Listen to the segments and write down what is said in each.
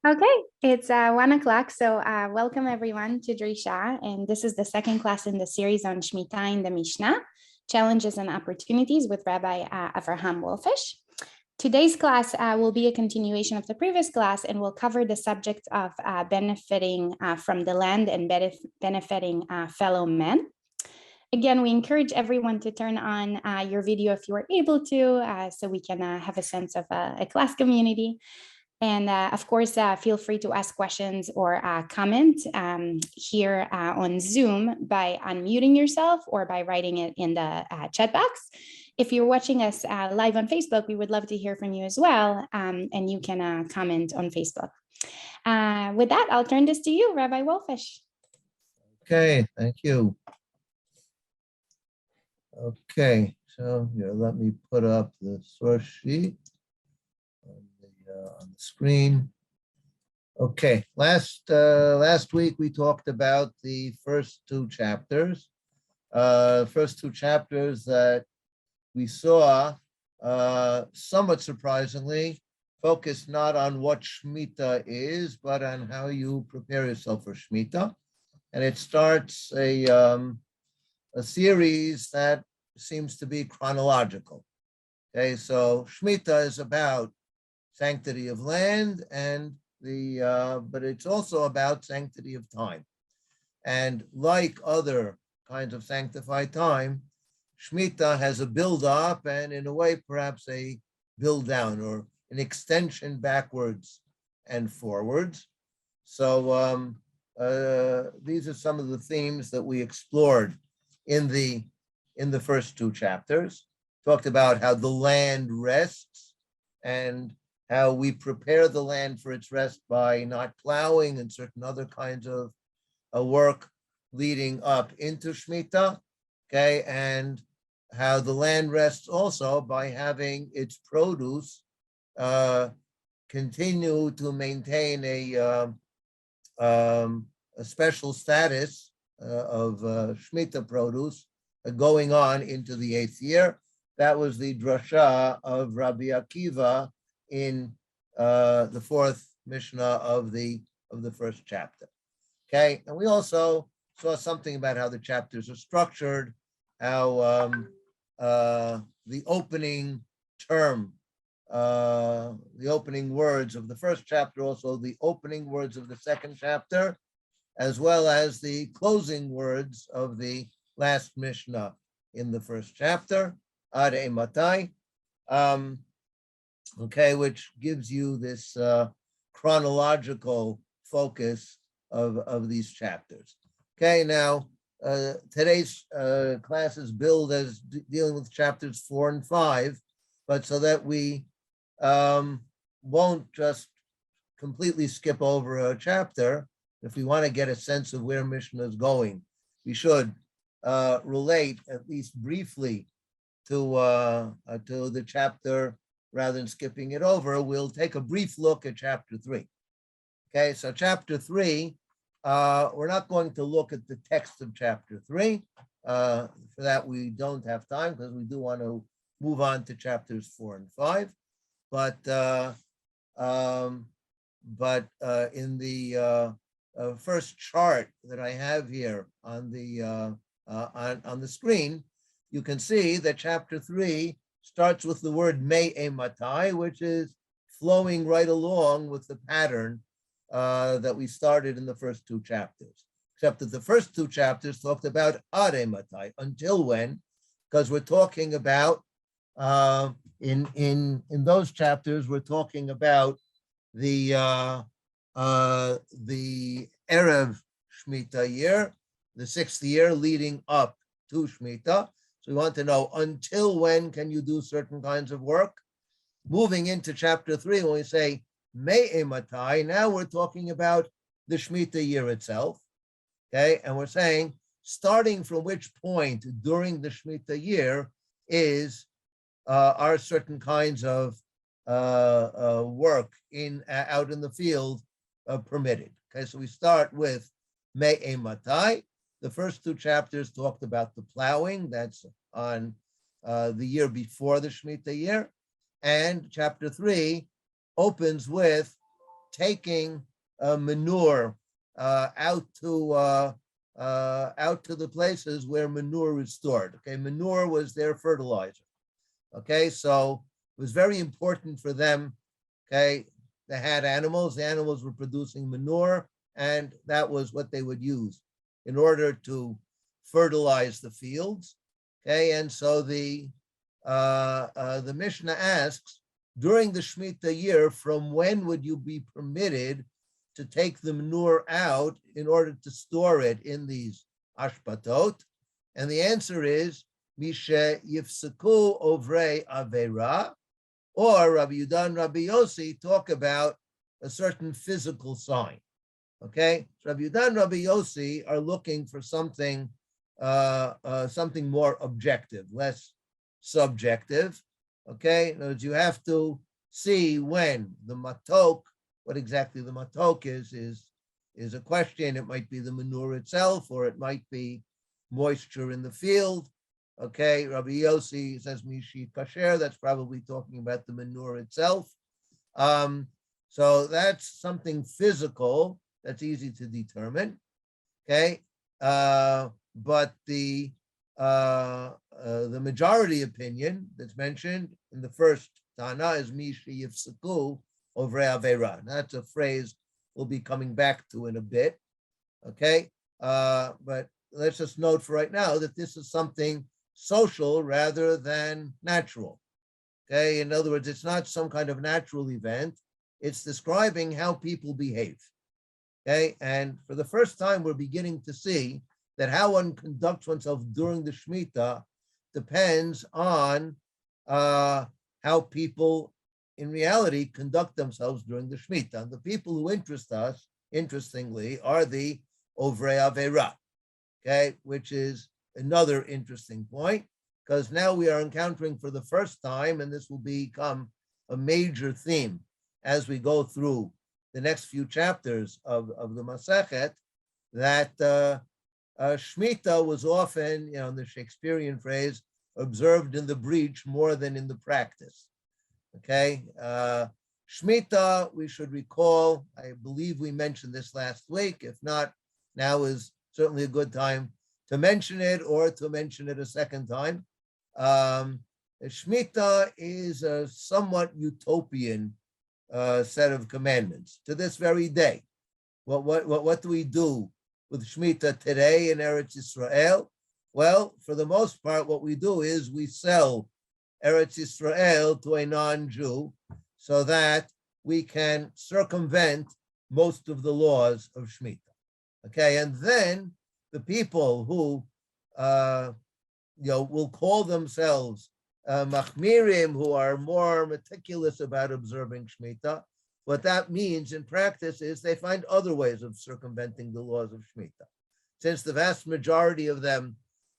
Okay, it's 1 o'clock. So welcome everyone to Drisha. And this is the second class in the series on Shemitah in the Mishnah, Challenges and Opportunities with Rabbi Avraham Walfish. Today's class will be a continuation of the previous class and will cover the subject of benefiting from the land and benefiting fellow men. Again, we encourage everyone to turn on your video if you are able to, so we can have a sense of a class community. And of course, feel free to ask questions or comment here on Zoom by unmuting yourself or by writing it in the chat box. If you're watching us live on Facebook, we would love to hear from you as well, and you can comment on Facebook. With that, I'll turn this to you, Rabbi Walfish. Okay, thank you. Okay, so here, let me put up the source sheet on the screen. Okay, last week we talked about the first two chapters. First two chapters that we saw, somewhat surprisingly, focused not on what Shmita is, but on how you prepare yourself for Shmita. And it starts a series that seems to be chronological. Okay, so Shmita is about sanctity of land, and but it's also about sanctity of time. And like other kinds of sanctified time, Shmita has a build-up and, in a way, perhaps a build-down or an extension backwards and forwards. So these are some of the themes that we explored in the first two chapters. Talked about how the land rests and how we prepare the land for its rest by not plowing and certain other kinds of work leading up into Shmitah, okay, and how the land rests also by having its produce continue to maintain a special status of Shemitah produce going on into the 8th year. That was the drasha of Rabbi Akiva in the 4th Mishnah of the first chapter. Okay, and we also saw something about how the chapters are structured, how the opening term, the opening words of the first chapter, also the opening words of the second chapter, as well as the closing words of the last Mishnah in the first chapter, Ad Matai. Okay, which gives you this chronological focus of these chapters. Okay, now today's class is billed as dealing with chapters 4 and 5, but so that we won't just completely skip over a chapter, if we want to get a sense of where Mishnah is going, we should relate at least briefly to the chapter. Rather than skipping it over, we'll take a brief look at chapter 3. Okay, so chapter 3, we're not going to look at the text of chapter 3. For that, we don't have time because we do want to move on to chapters 4 and 5. But in the first chart that I have here on the screen, you can see that chapter 3 starts with the word me'ematai, which is flowing right along with the pattern that we started in the first two chapters. Except that the first two chapters talked about arematai, until when, because we're talking about in those chapters we're talking about the Erev Shmita year, the 6th year leading up to Shmita. So we want to know until when can you do certain kinds of work. Moving into chapter 3, when we say me'ematai, now we're talking about the Shemitah year itself. Okay, and we're saying starting from which point during the Shemitah year are certain kinds of work out in the field permitted. Okay, so we start with me'ematai. The first two chapters talked about the plowing. That's on the year before the Shemitah year. And chapter 3 opens with taking manure out to the places where manure is stored. Okay, manure was their fertilizer. Okay, so it was very important for them. Okay, they had animals. The animals were producing manure, and that was what they would use in order to fertilize the fields. Okay, and so the Mishnah asks, during the Shemitah year, from when would you be permitted to take the manure out in order to store it in these ashpatot? And the answer is, Misha Yifsaku Ovrei Avera, or Rabbi Yudan and Rabbi Yossi talk about a certain physical sign. Okay, so Rabbi Yudan and Rabbi Yossi are looking for something more objective, less subjective. Okay, in other words, you have to see when the matok, what exactly the matok is a question. It might be the manure itself, or it might be moisture in the field. Okay, Rabbi Yossi says Mishi Kasher, that's probably talking about the manure itself. So that's something physical that's easy to determine. Okay, but the majority opinion that's mentioned in the first Tana is Mishi Yifsaku Ovrei Avera. That's a phrase we'll be coming back to in a bit. Okay, but let's just note for right now that this is something social rather than natural. Okay, in other words, it's not some kind of natural event. It's describing how people behave. Okay, and for the first time, we're beginning to see that how one conducts oneself during the Shemitah depends on how people in reality conduct themselves during the Shemitah. And the people who interest us, interestingly, are the Ovrei Avera, okay, which is another interesting point, because now we are encountering for the first time, and this will become a major theme as we go through the next few chapters of the Masechet, that Shmita was often, in the Shakespearean phrase, observed in the breach more than in the practice. Okay, Shmita, we should recall, I believe we mentioned this last week. If not, now is certainly a good time to mention it, or to mention it a second time. Shmita is a somewhat utopian set of commandments to this very day. What do we do with Shemitah today in Eretz Yisrael? Well, for the most part, what we do is we sell Eretz Yisrael to a non-Jew so that we can circumvent most of the laws of Shemitah. Okay, and then the people who will call themselves Machmirim, who are more meticulous about observing Shemitah, what that means in practice is they find other ways of circumventing the laws of Shemitah. Since the vast majority of them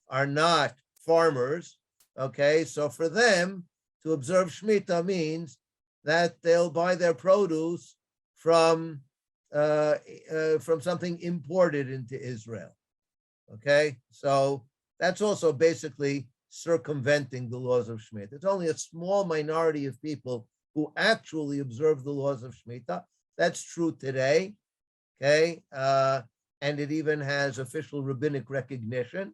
are not farmers, okay, so for them to observe Shemitah means that they'll buy their produce from something imported into Israel. Okay, so that's also basically circumventing the laws of Shemitah. It's only a small minority of people who actually observe the laws of Shemitah. That's true today, okay, and it even has official rabbinic recognition.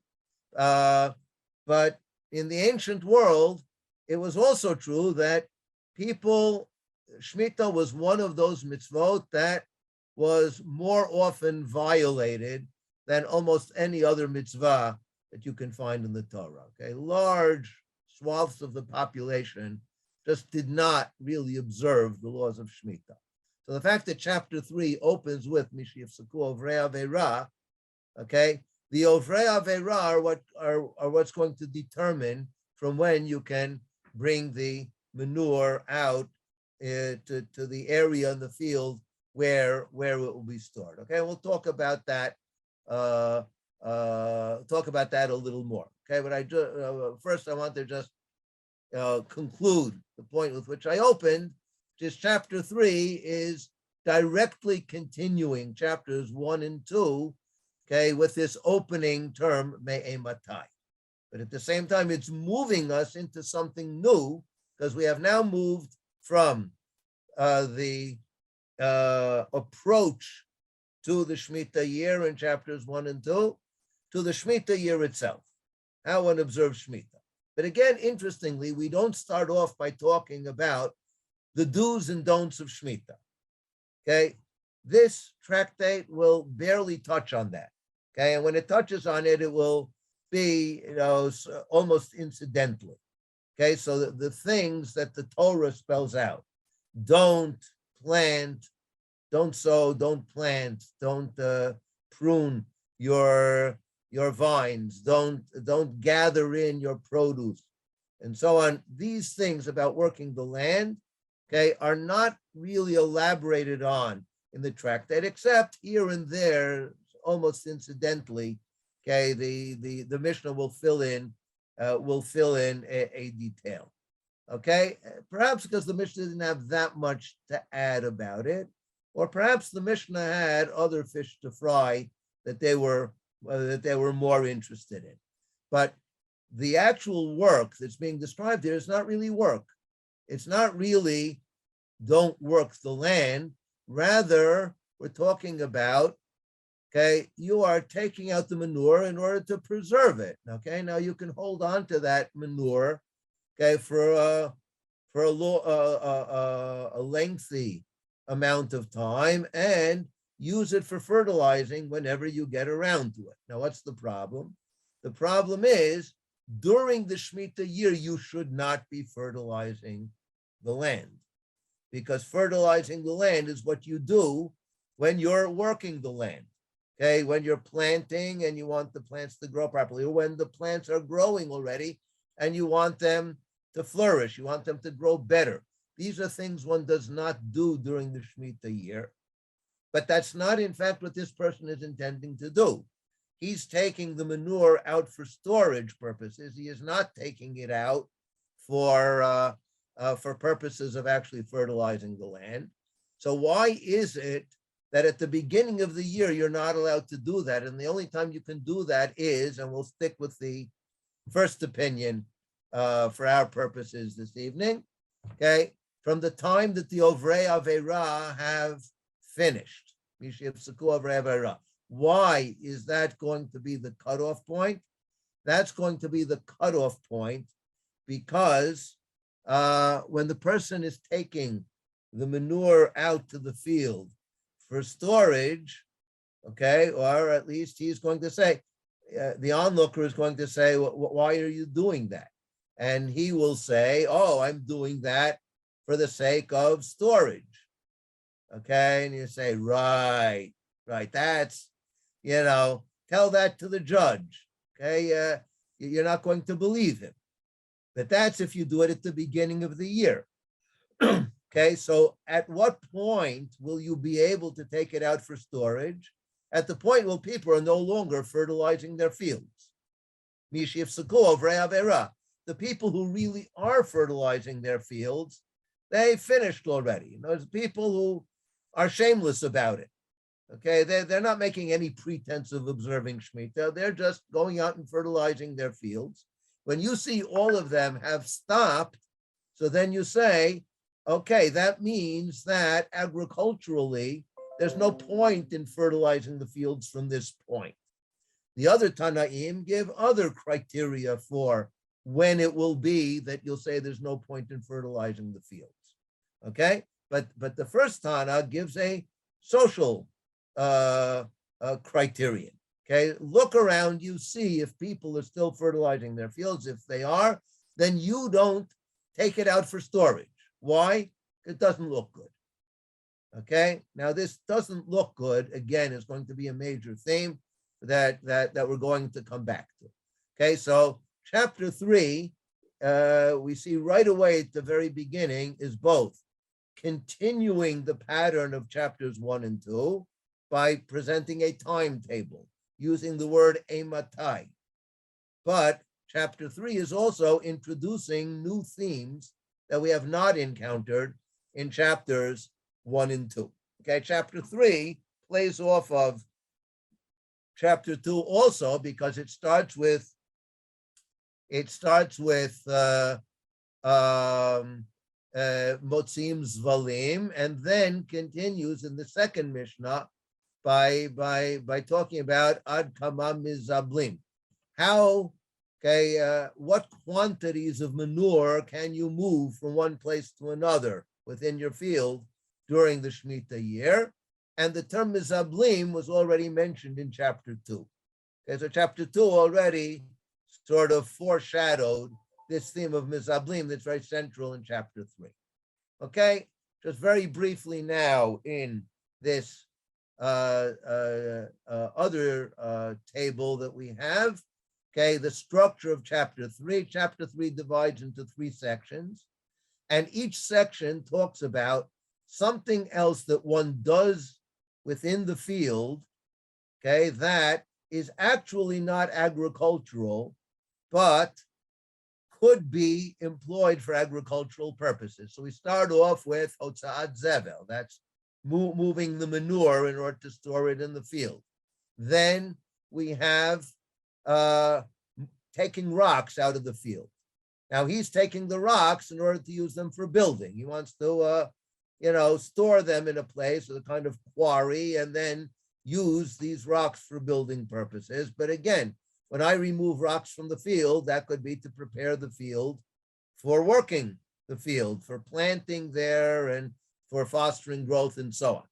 But in the ancient world, it was also true that Shemitah was one of those mitzvot that was more often violated than almost any other mitzvah that you can find in the Torah. Okay, large swaths of the population just did not really observe the laws of Shemitah. So the fact that chapter 3 opens with Mishi Yifsaku Ovrei Avera, okay, the Ovrei Avera are what's going to determine from when you can bring the manure out to the area in the field where it will be stored. Okay, we'll talk about that. A little more. Okay, but first I want to just conclude the point with which I opened, which is chapter 3 is directly continuing chapters 1 and 2. Okay, with this opening term me'ematai, but at the same time it's moving us into something new, because we have now moved from the approach to the Shemitah year in chapters 1 and 2, to the Shemitah year itself, how one observes Shemitah. But again, interestingly, we don't start off by talking about the do's and don'ts of Shemitah. Okay, this tractate will barely touch on that. Okay, and when it touches on it, it will be, almost incidentally. Okay, so the things that the Torah spells out: don't plant, don't sow, don't plant, don't prune your vines, don't gather in your produce, and so on. These things about working the land, okay, are not really elaborated on in the tractate, except here and there, almost incidentally. Okay, the Mishnah will fill in a detail. Okay, perhaps because the Mishnah didn't have that much to add about it, or perhaps the Mishnah had other fish to fry that they were more interested in. But the actual work that's being described here is not really work. It's not really don't work the land. Rather, we're talking about, okay, you are taking out the manure in order to preserve it. Okay, now you can hold on to that manure, okay, for a lengthy amount of time and use it for fertilizing whenever you get around to it. Now, what's the problem? The problem is during the Shemitah year, you should not be fertilizing the land, because fertilizing the land is what you do when you're working the land. Okay, when you're planting and you want the plants to grow properly, or when the plants are growing already and you want them to flourish, you want them to grow better. These are things one does not do during the Shemitah year. But that's not, in fact, what this person is intending to do. He's taking the manure out for storage purposes. He is not taking it out for purposes of actually fertilizing the land. So why is it that at the beginning of the year, you're not allowed to do that? And the only time you can do that is, and we'll stick with the first opinion for our purposes this evening, okay, from the time that the Ovrei Avera have finished. Why is that going to be the cutoff point? That's going to be the cutoff point because when the person is taking the manure out to the field for storage, okay, or at least he's going to say, the onlooker is going to say, why are you doing that? And he will say, oh, I'm doing that for the sake of storage. Okay, and you say, right, that's, tell that to the judge. Okay, you're not going to believe him. But that's if you do it at the beginning of the year. Okay, so at what point will you be able to take it out for storage? At the point when people are no longer fertilizing their fields. The people who really are fertilizing their fields, they finished already. There's people who are shameless about it. Okay, they're not making any pretense of observing Shemitah. They're just going out and fertilizing their fields. When you see all of them have stopped, so then you say, okay, that means that agriculturally, there's no point in fertilizing the fields from this point. The other Tanaim give other criteria for when it will be that you'll say there's no point in fertilizing the fields. Okay, but the first Tana gives a social criterion. Okay, look around, you see if people are still fertilizing their fields. If they are, then you don't take it out for storage. Why? It doesn't look good. Okay, now this doesn't look good, again, is going to be a major theme that we're going to come back to. Okay, so chapter 3, we see right away at the very beginning is both continuing the pattern of chapters 1 and 2 by presenting a timetable using the word ematai. But chapter 3 is also introducing new themes that we have not encountered in chapters 1 and 2. Okay, chapter 3 plays off of chapter 2 also because it starts with Motzim Zvalim, and then continues in the second Mishnah by talking about Ad Kama Mizablim. How, what quantities of manure can you move from one place to another within your field during the Shemitah year? And the term Mizablim was already mentioned in chapter 2. Okay, so chapter 2 already sort of foreshadowed this theme of Mizablim that's very central in chapter 3. Okay, just very briefly now in this other table that we have, okay, the structure of chapter 3. Chapter 3 divides into 3 sections, and each section talks about something else that one does within the field, okay, that is actually not agricultural, but could be employed for agricultural purposes. So we start off with Hotzaat Zevel, that's moving the manure in order to store it in the field. Then we have taking rocks out of the field. Now he's taking the rocks in order to use them for building. He wants to, store them in a place with a kind of quarry and then use these rocks for building purposes. But again, when I remove rocks from the field, that could be to prepare the field for working the field, for planting there and for fostering growth and so on.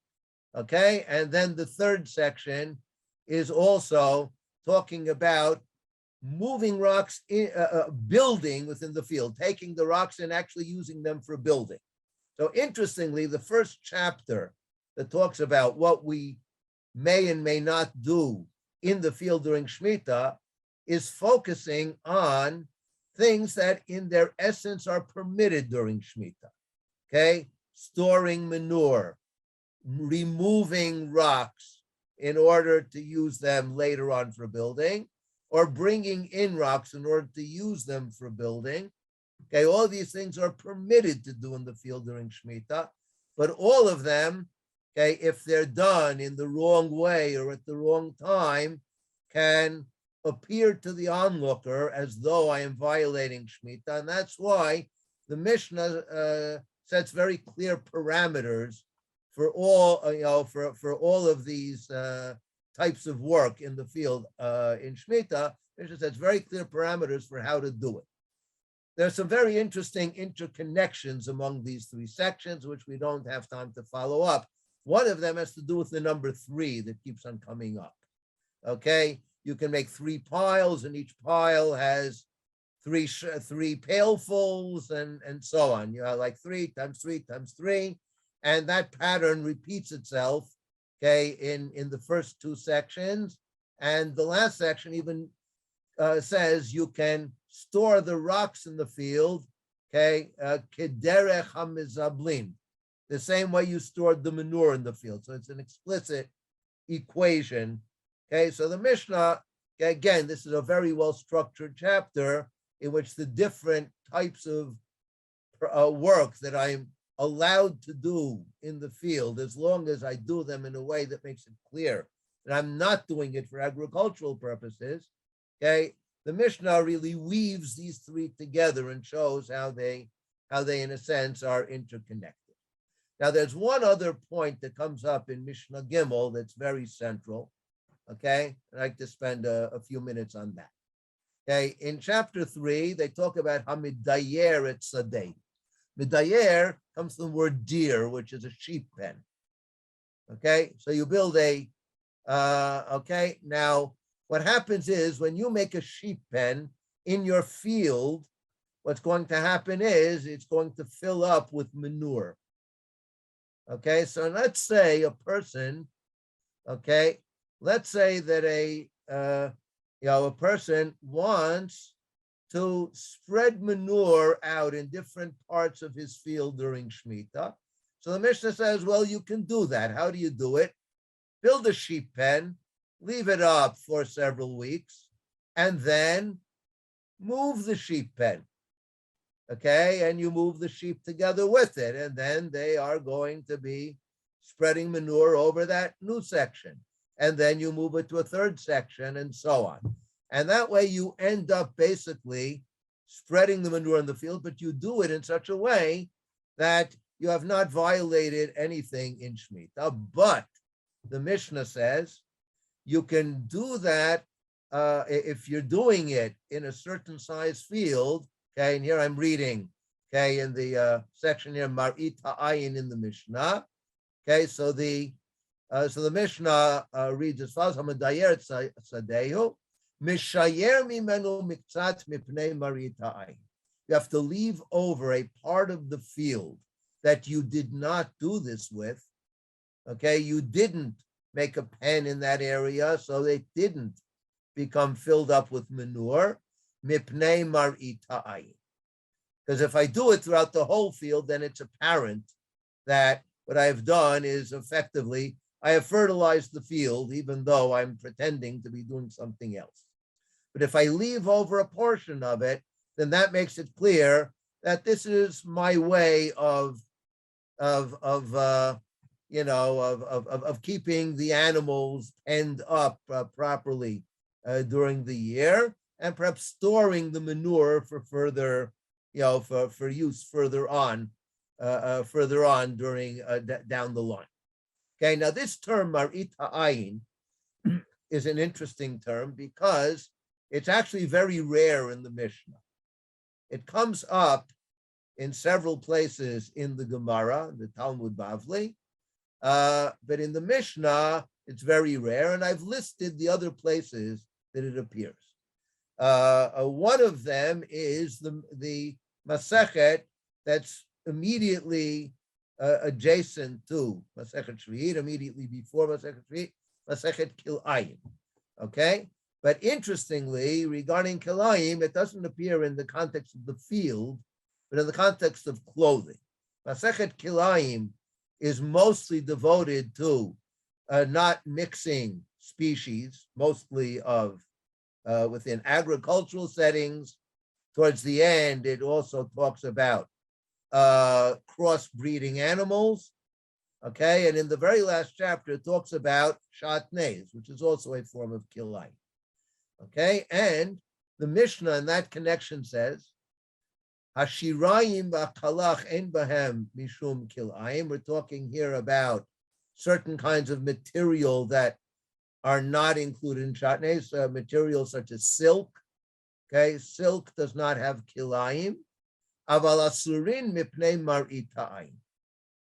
Okay, and then the third section is also talking about moving rocks, building within the field, taking the rocks and actually using them for building. So interestingly, the first chapter that talks about what we may and may not do in the field during Shemitah is focusing on things that in their essence are permitted during Shemitah. Okay, storing manure, removing rocks in order to use them later on for building, or bringing in rocks in order to use them for building. Okay, all these things are permitted to do in the field during Shemitah, but all of them, okay, if they're done in the wrong way or at the wrong time, can appear to the onlooker as though I am violating Shemitah. And that's why the Mishnah sets very clear parameters for all, for all of these types of work in the field in Shemitah. Mishnah sets very clear parameters for how to do it. There's some very interesting interconnections among these 3 sections, which we don't have time to follow up. One of them has to do with the number 3 that keeps on coming up. Okay, you can make 3 piles, and each pile has 3 pailfuls, and so on. You have like 3 times 3 times 3, and that pattern repeats itself. Okay, in the first 2 sections, and the last section even says you can store the rocks in the field. Okay, kederech hamizablim, the same way you stored the manure in the field. So it's an explicit equation. Okay, so the Mishnah, again, this is a very well-structured chapter in which the different types of work that I'm allowed to do in the field, as long as I do them in a way that makes it clear that I'm not doing it for agricultural purposes, okay, the Mishnah really weaves these 3 together and shows how they in a sense are interconnected. Now, there's one other point that comes up in Mishnah Gimel that's very central. Okay, I'd like to spend a few minutes on that. Okay, in chapter 3, they talk about Hamidayer et Sadeh. Midayer comes from the word deer, which is a sheep pen. Okay, so you build now what happens is when you make a sheep pen in your field, what's going to happen is it's going to fill up with manure. Okay, so let's say a person, okay, let's say that a person wants to spread manure out in different parts of his field during Shemitah. So the Mishnah says, well, you can do that. How do you do it? Build a sheep pen, leave it up for several weeks, and then move the sheep pen. Okay, and you move the sheep together with it, and then they are going to be spreading manure over that new section. And then you move it to a third section and so on. And that way you end up basically spreading the manure in the field, but you do it in such a way that you have not violated anything in Shemitah. But the Mishnah says you can do that if you're doing it in a certain size field. Okay, and here I'm reading. Okay, in the section here, Mar'ita Ayin in the Mishnah. Okay, so the Mishnah reads as follows: Hamadayer Sadehu Mishayer Mimenu Miktzat Mipnei Mar'ita Ayin. You have to leave over a part of the field that you did not do this with. Okay, you didn't make a pen in that area, so it didn't become filled up with manure. Mipnei Mar'ita Ayin. Because if I do it throughout the whole field, then it's apparent that what I have done is effectively, I have fertilized the field, even though I'm pretending to be doing something else. But if I leave over a portion of it, then that makes it clear that this is my way of keeping the animals penned up properly during the year, and perhaps storing the manure for further, for use further on during down the line. Okay, now this term Mar'ita Ayin is an interesting term because it's actually very rare in the Mishnah. It comes up in several places in the Gemara, the Talmud Bavli, but in the Mishnah, it's very rare, and I've listed the other places that it appears. One of them is the Masechet that's immediately adjacent to Masechet Sheviit, immediately before Masechet Sheviit, Masechet Kilayim. Okay? But interestingly, regarding Kilayim, it doesn't appear in the context of the field, but in the context of clothing. Masechet Kilayim is mostly devoted to not mixing species, mostly of within agricultural settings. Towards the end, it also talks about crossbreeding animals. Okay, and in the very last chapter, it talks about shatnez, which is also a form of kilayim. Okay, and the Mishnah in that connection says, Hashirayim ba'kalach en bahem mishum kilayim. We're talking here about certain kinds of material that are not included in shatnez, materials such as silk. Okay, silk does not have kilayim. Aval asurin mipnei mar'ita ayin.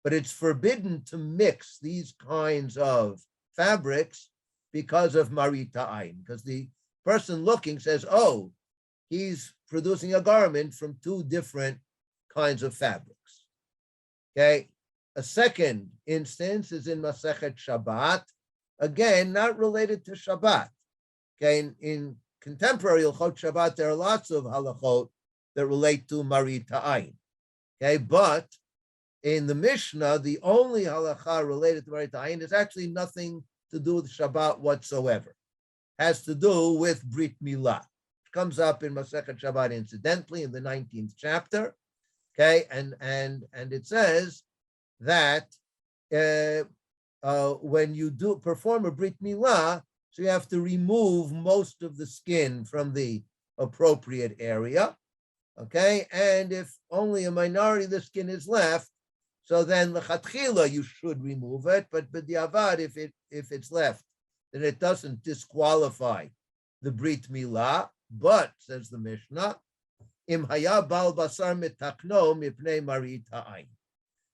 But it's forbidden to mix these kinds of fabrics because of mar'ita ayin, because the person looking says, oh, he's producing a garment from two different kinds of fabrics. Okay, a second instance is in Masechet Shabbat, again, not related to Shabbat. Okay, in contemporary Hilchot Shabbat, there are lots of halachot that relate to mar'ita ayin. Okay, but in the Mishnah, the only halacha related to mar'ita ayin is actually nothing to do with Shabbat whatsoever. It has to do with Brit Milah. It comes up in Masechet Shabbat incidentally in the 19th chapter. Okay, and it says that when you do perform a Brit Milah, so you have to remove most of the skin from the appropriate area. Okay, and if only a minority of the skin is left, so then l'chatchila you should remove it, but b'diavad, if it's left, then it doesn't disqualify the Brit Milah. But, says the Mishnah, im haya bal basar mitakno mipnei mar'ita ayin.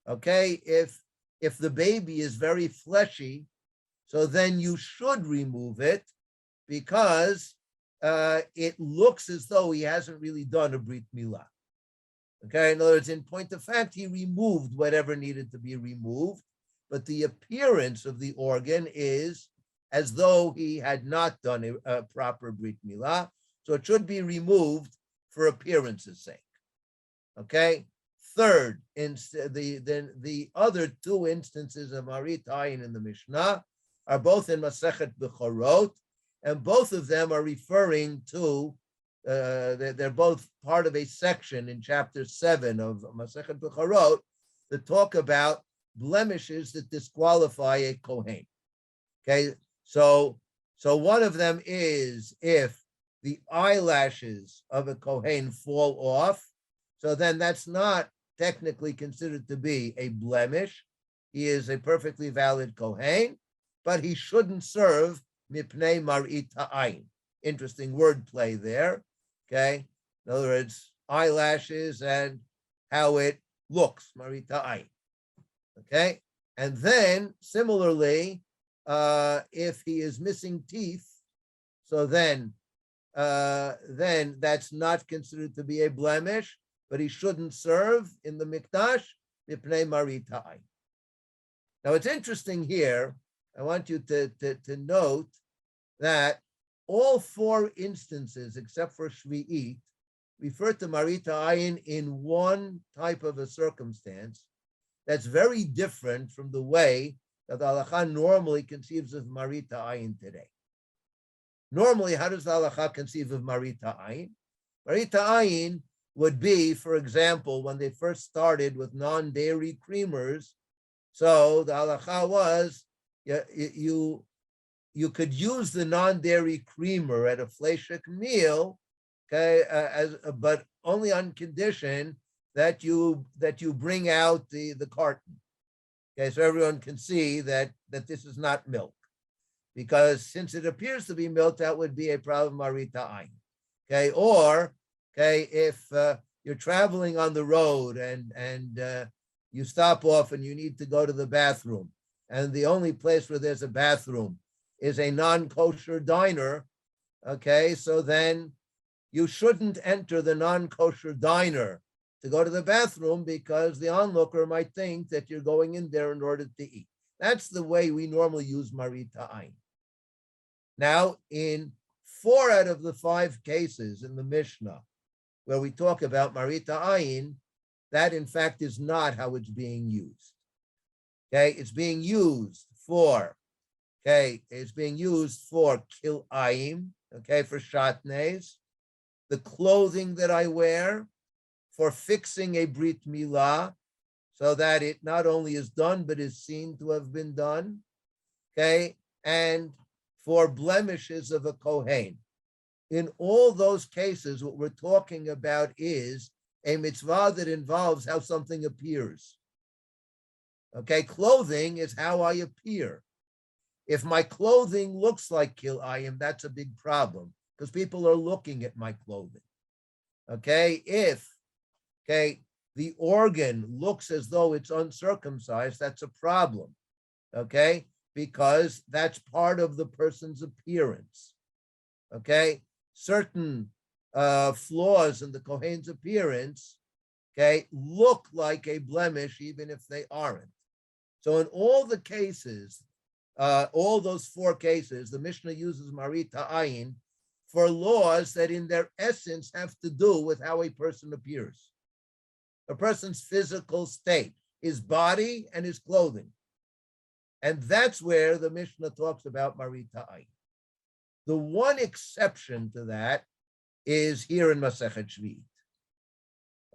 Okay, if the baby is very fleshy, so then you should remove it because it looks as though he hasn't really done a Brit Milah. Okay, in other words, in point of fact, he removed whatever needed to be removed, but the appearance of the organ is as though he had not done a proper Brit Milah, so it should be removed for appearance's sake. Okay, third, the other two instances of mar'ita ayin in the Mishnah are both in Masechet Bechorot, and both of them are referring to, they're both part of a section in chapter 7 of Masechet Bechorot that talk about blemishes that disqualify a Kohen. Okay, so one of them is if the eyelashes of a Kohen fall off, so then that's not technically considered to be a blemish. He is a perfectly valid Kohen, but he shouldn't serve mipnei marit ha'ayin. Interesting wordplay there, okay? In other words, eyelashes and how it looks, marit ha'ayin, okay? And then, similarly, if he is missing teeth, so then that's not considered to be a blemish, but he shouldn't serve in the mikdash mipnei marit ha'ayin. Now, it's interesting here. I want you to note that all four instances, except for Sheviit, refer to marit ha'ayin in one type of a circumstance that's very different from the way that the halakha normally conceives of marit ha'ayin today. Normally, how does the halakha conceive of marit ha'ayin? Marit ha'ayin would be, for example, when they first started with non-dairy creamers. So the halakha was you could use the non-dairy creamer at a fleshik meal, okay, but only on condition that you bring out the carton, okay, so everyone can see that this is not milk, because since it appears to be milk, that would be a problem marit ha'ayin, okay, or okay, if you're traveling on the road and you stop off and you need to go to the bathroom, and the only place where there's a bathroom is a non-kosher diner, okay, so then you shouldn't enter the non-kosher diner to go to the bathroom, because the onlooker might think that you're going in there in order to eat. That's the way we normally use marit ha'ayin. Now, in 4 out of the 5 cases in the Mishnah where we talk about marit ha'ayin, that in fact is not how it's being used. Okay, it's being used for, kilayim, okay, for shatnez, the clothing that I wear, for fixing a brit milah, so that it not only is done, but is seen to have been done, okay, and for blemishes of a kohen. In all those cases, what we're talking about is a mitzvah that involves how something appears. Okay, clothing is how I appear. If my clothing looks like kilayim, that's a big problem, because people are looking at my clothing. Okay, if the organ looks as though it's uncircumcised, that's a problem. Okay, because that's part of the person's appearance. Okay, certain flaws in the kohen's appearance, okay, look like a blemish even if they aren't. So in all the cases, all those 4 cases, the Mishnah uses marit ha'ayin for laws that in their essence have to do with how a person appears. A person's physical state, his body and his clothing. And that's where the Mishnah talks about marit ha'ayin. The one exception to that is here in Masechet Sheviit.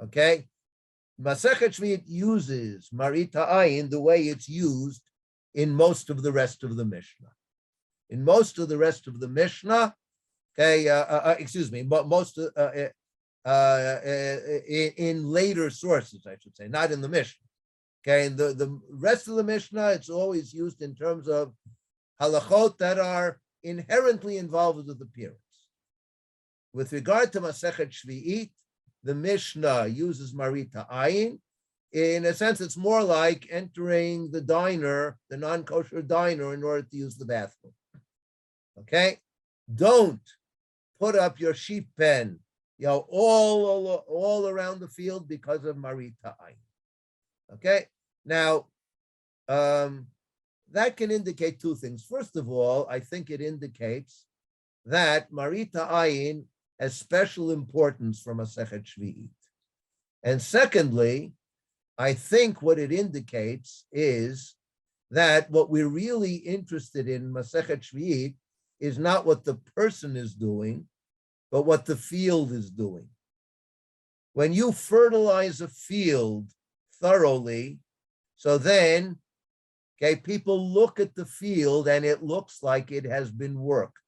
Okay? Masechet Sheviit uses marit ha'ayin the way it's used in most of the rest of the Mishnah. In most of the rest of the Mishnah, okay, in later sources, I should say, not in the Mishnah. Okay, in the rest of the Mishnah, it's always used in terms of halachot that are inherently involved with appearance. With regard to Masechet Sheviit, the Mishnah uses marit ha'ayin. In a sense, it's more like entering the diner, the non-kosher diner, in order to use the bathroom. Okay? Don't put up your sheep pen, all around the field because of marit ha'ayin. Okay? Now, that can indicate 2 things. First of all, I think it indicates that marit ha'ayin has special importance from Masechet Sheviit. And secondly, I think what it indicates is that what we're really interested in Masechet Sheviit is not what the person is doing, but what the field is doing. When you fertilize a field thoroughly, so then, okay, people look at the field and it looks like it has been worked.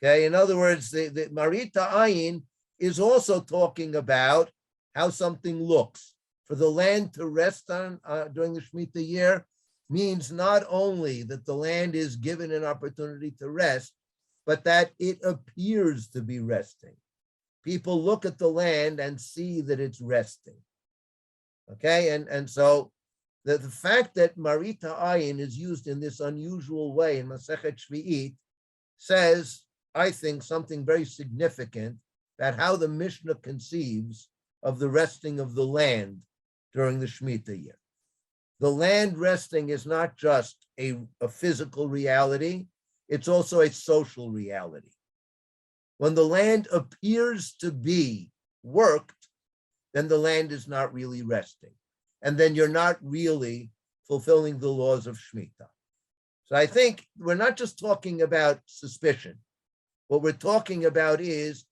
Okay, in other words, the marit ha'ayin is also talking about how something looks. For the land to rest on during the Shemitah year means not only that the land is given an opportunity to rest, but that it appears to be resting. People look at the land and see that it's resting. Okay, and so the fact that Marita Ayin is used in this unusual way in Masechet Sheviit says, I think, something very significant about how the Mishnah conceives of the resting of the land during the Shemitah year. The land resting is not just a physical reality, it's also a social reality. When the land appears to be worked, then the land is not really resting. And then you're not really fulfilling the laws of Shmita. So I think we're not just talking about suspicion. What we're talking about is,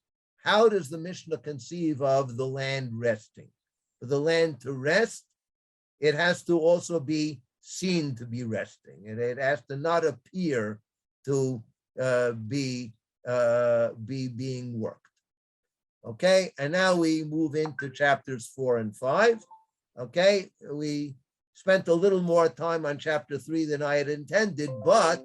how does the Mishnah conceive of the land resting? For the land to rest, it has to also be seen to be resting, and it has to not appear to be being worked. Okay, and now we move into chapters 4 and 5. Okay, we spent a little more time on chapter 3 than I had intended, but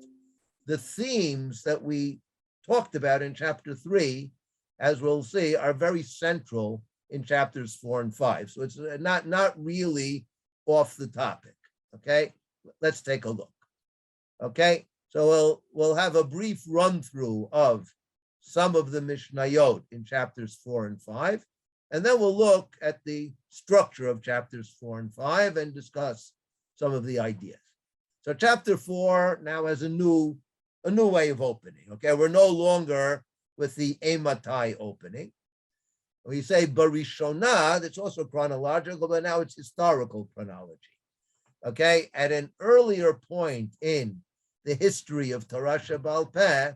the themes that we talked about in chapter 3, as we'll see, are very central in chapters 4 and 5. So it's not really off the topic. Okay, let's take a look. Okay, so we'll have a brief run through of some of the Mishnayot in chapters 4 and 5, and then we'll look at the structure of chapters 4 and 5 and discuss some of the ideas. So chapter 4 now has a new way of opening. Okay, we're no longer with the Ematai opening. We say Barishona, that's also chronological, but now it's historical chronology. Okay, at an earlier point in the history of Torah Shebal Peh,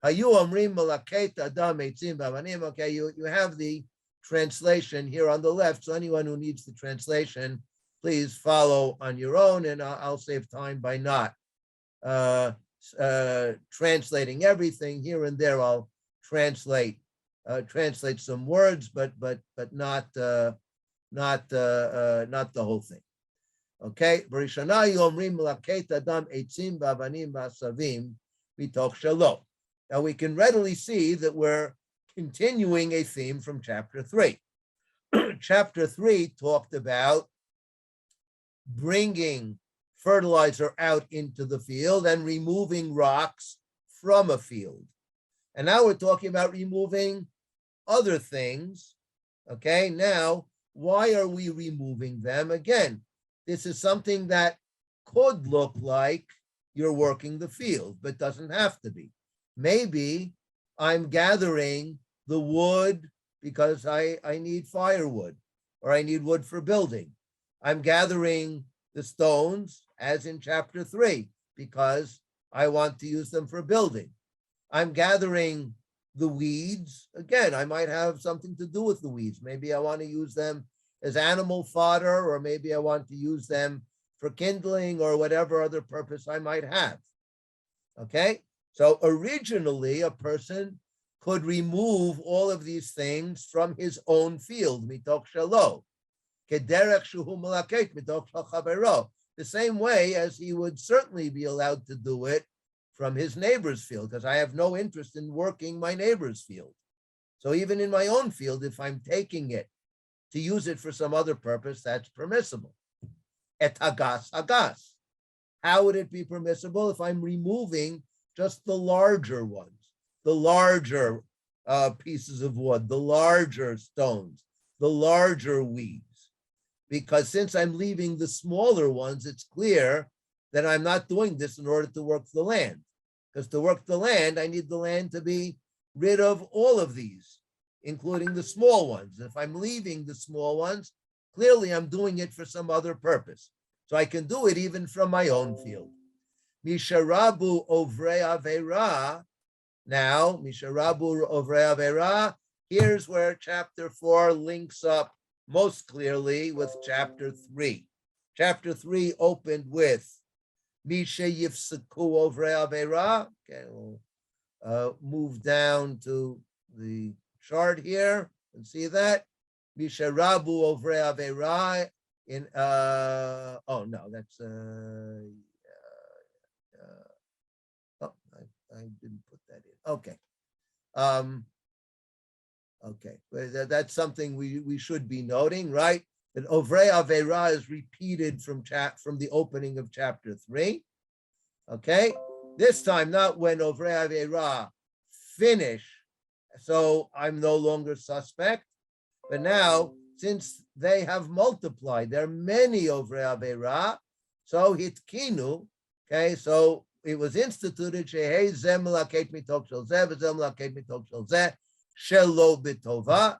Hayu Omrim Malaket Adam Eitzim Bavanim. Okay, you have the translation here on the left. So anyone who needs the translation, please follow on your own, and I'll save time by not translating everything. Here and there, I'll translate some words, but not the whole thing. Okay, Barishana Yomrim Malaket Adam Eitzim Bavanim Basavim Mitoch Shalom. Now we can readily see that we're continuing a theme from chapter 3. Chapter 3 talked about bringing fertilizer out into the field and removing rocks from a field. And now we're talking about removing other things. Okay, now, why are we removing them? Again, this is something that could look like you're working the field, but doesn't have to be. Maybe I'm gathering the wood because I need firewood, or I need wood for building. I'm gathering the stones, as in chapter 3, because I want to use them for building. I'm gathering the weeds. Again, I might have something to do with the weeds. Maybe I want to use them as animal fodder, or maybe I want to use them for kindling, or whatever other purpose I might have. Okay? So originally, a person could remove all of these things from his own field, mitoch shelo, kederech shuhu malaket mitoch chavero, the same way as he would certainly be allowed to do it from his neighbor's field, because I have no interest in working my neighbor's field. So even in my own field, if I'm taking it to use it for some other purpose, that's permissible. Et hagas hagas. How would it be permissible if I'm removing just the larger ones, the larger pieces of wood, the larger stones, the larger weeds? Because since I'm leaving the smaller ones, it's clear that I'm not doing this in order to work the land. Because to work the land, I need the land to be rid of all of these, including the small ones. If I'm leaving the small ones, clearly I'm doing it for some other purpose. So I can do it even from my own field. Misharabu ovrei avera. Now, Misharabu ovrei avera. Here's where chapter 4 links up most clearly with chapter 3. Chapter 3 opened with Misha Yifsaku ovrei avera. Okay, we'll move down to the chart here and see that. Misharabu Ovrei Avera in oh no, that's oh, I didn't put that in. Okay. Okay, that's something we should be noting, right? That Ovrei Avera is repeated from the opening of chapter 3. Okay, this time not when Ovrei Avera finish, so I'm no longer suspect, but now since they have multiplied, there are many Ovrei Avera, so hitkinu. Okay, so it was instituted shehei zeh melaket mitok shel zeh v'zeh melaket mitok shel zeh shelo b'tova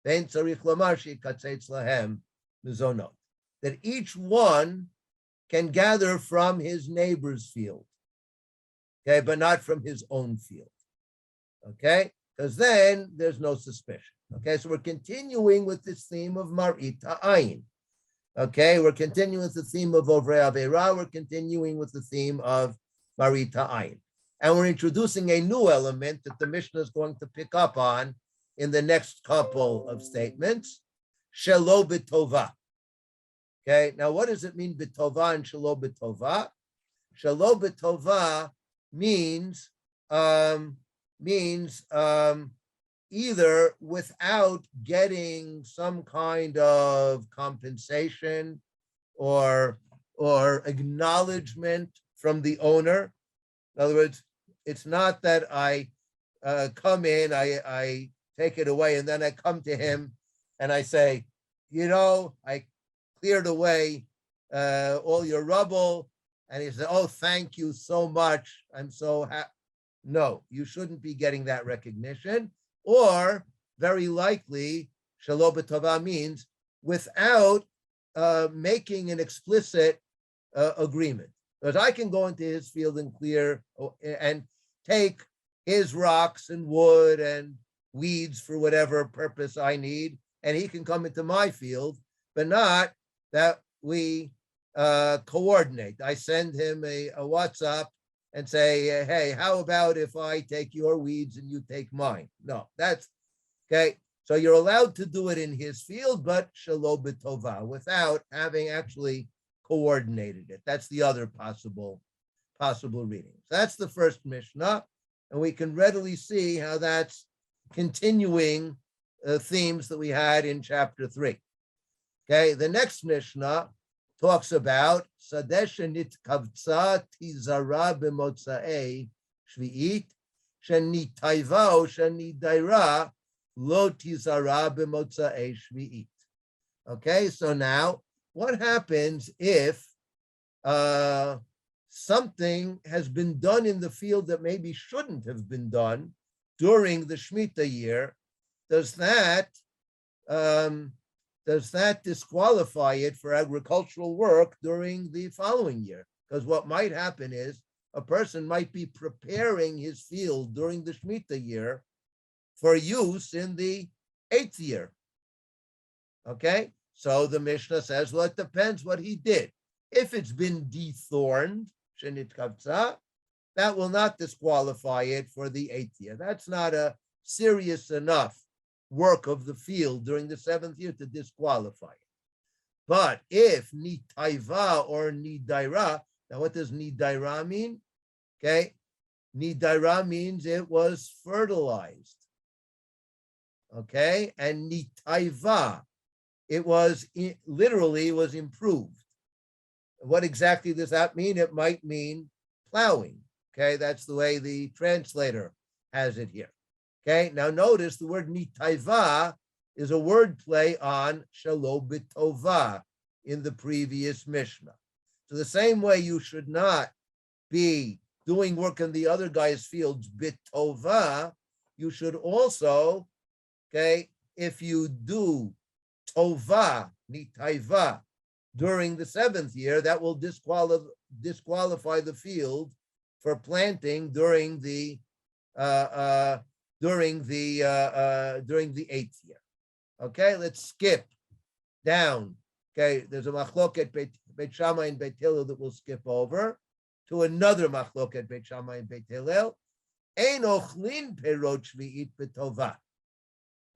ve'en tzarich lomar sheikatzetz lahem mizonot. That each one can gather from his neighbor's field, okay, but not from his own field, okay, because then there's no suspicion. Okay, so we're continuing with this theme of Marit Ha'ayin. Okay, we're continuing with the theme of Ovrei Avera. We're continuing with the theme of Marit Ha'ayin. And we're introducing a new element that the Mishnah is going to pick up on in the next couple of statements, Shelo b'tova. Okay, now what does it mean b'tova and Shelo b'tova? Shelo b'tova means either without getting some kind of compensation or acknowledgement from the owner. In other words, it's not that I come in, I take it away, and then I come to him and I say, I cleared away all your rubble, and he said, oh, thank you so much. I'm so happy. No, you shouldn't be getting that recognition. Or very likely, Shelo b'tova means without making an explicit agreement. Because I can go into his field and clear and take his rocks and wood and weeds for whatever purpose I need, and he can come into my field, but not that we coordinate. I send him a WhatsApp and say, hey, how about if I take your weeds and you take mine? No, that's okay. So you're allowed to do it in his field, but shelo b'tova, without having actually coordinated it. That's the other possible reading. So that's the first Mishnah, and we can readily see how that's continuing themes that we had in chapter 3. Okay, the next Mishnah talks about Sadeh shenitKavtza tizara b'motza'ei Sheviit shenitayva o shenidaira lo tizara b'motza'ei Sheviit. Okay, so now what happens if something has been done in the field that maybe shouldn't have been done during the Shemitah year? Does that disqualify it for agricultural work during the following year? Because what might happen is a person might be preparing his field during the Shemitah year for use in the 8th year. Okay, so the Mishnah says, well, it depends what he did. If it's been dethorned, shenit kavtza, that will not disqualify it for the 8th year. That's not a serious enough work of the field during the 7th year to disqualify it. But if nitaiva or nidaira, now what does nidaira mean? Okay, nidaira means it was fertilized. Okay, and nitaiva, it was literally was improved. What exactly does that mean? It might mean plowing. Okay, that's the way the translator has it here. Okay, now notice the word nitaiva is a word play on shelo b'tova in the previous Mishnah. So the same way you should not be doing work in the other guy's fields b'tova, you should also, okay, if you do tova, nitaiva, during the 7th year, that will disqualify the field for planting during the 8th year. Okay, let's skip down. Okay, there's a machloket Beit Shammai and Beit Hillel that we'll skip over to another machloket Beit Shammai and Beit Hillel. Ein ochlin perot shvi'it b'tova.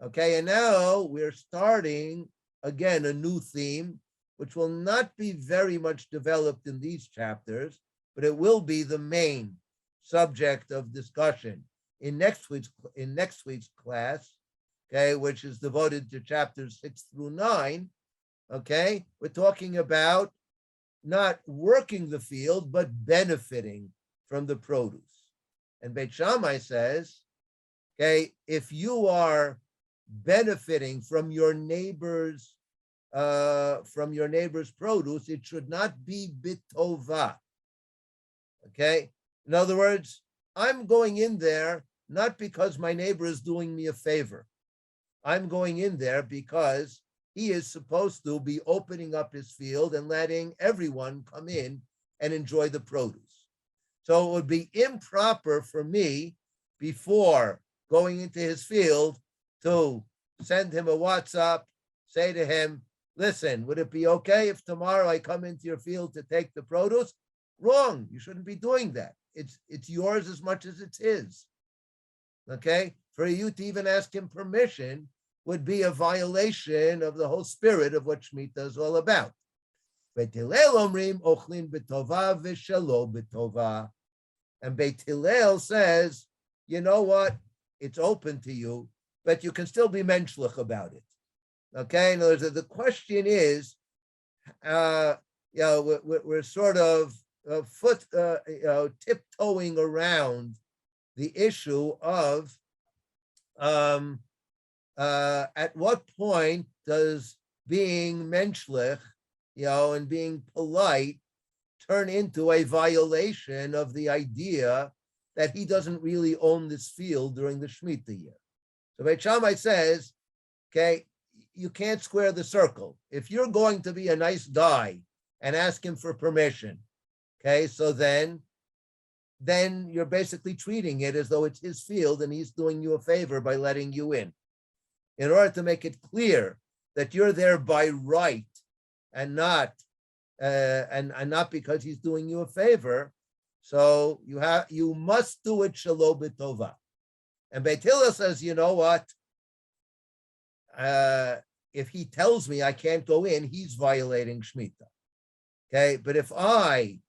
Okay, and now we're starting again a new theme, which will not be very much developed in these chapters, but it will be the main subject of discussion in next week's class, okay, which is devoted to chapters 6 through 9. Okay, we're talking about not working the field, but benefiting from the produce. And Beit Shammai says, okay, if you are benefiting from your neighbor's produce, it should not be bitova. Okay, in other words, I'm going in there not because my neighbor is doing me a favor. I'm going in there because he is supposed to be opening up his field and letting everyone come in and enjoy the produce. So it would be improper for me, before going into his field, to send him a WhatsApp, say to him, listen, would it be okay if tomorrow I come into your field to take the produce? Wrong. You shouldn't be doing that. It's yours as much as it's his. Okay? For you to even ask him permission would be a violation of the whole spirit of what Shemitah is all about. And Beit Hillel says, you know what? It's open to you, but you can still be menschlich about it. Okay? In other words, the question is, we're sort of tiptoeing around the issue of at what point does being menschlich, and being polite turn into a violation of the idea that he doesn't really own this field during the Shemitah year. So Beit Shammai says, okay, you can't square the circle. If you're going to be a nice guy and ask him for permission, okay, so then you're basically treating it as though it's his field and he's doing you a favor by letting you in order to make it clear that you're there by right and not not because he's doing you a favor. So you must do it shalom b'tova. And Beit Hillel says, you know what? If he tells me I can't go in, he's violating Shmita. Okay, but if I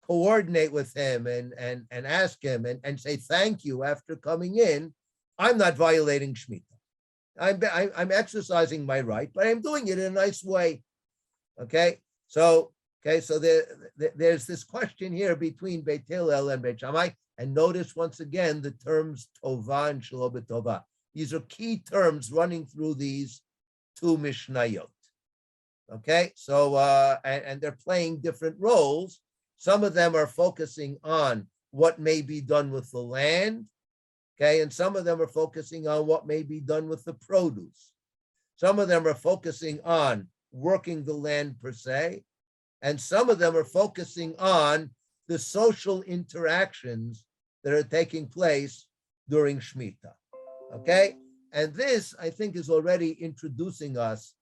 coordinate with him and ask him and say thank you after coming in, I'm not violating Shmita. I'm exercising my right, but I'm doing it in a nice way. Okay, so there's this question here between Beit Hillel and Beit Shammai, and notice once again the terms tova and shalom b'tova. These are key terms running through these two Mishnayot. Okay, so and they're playing different roles. Some of them are focusing on what may be done with the land, okay, and some of them are focusing on what may be done with the produce. Some of them are focusing on working the land per se, and some of them are focusing on the social interactions that are taking place during Shemitah. Okay, and this I think is already introducing us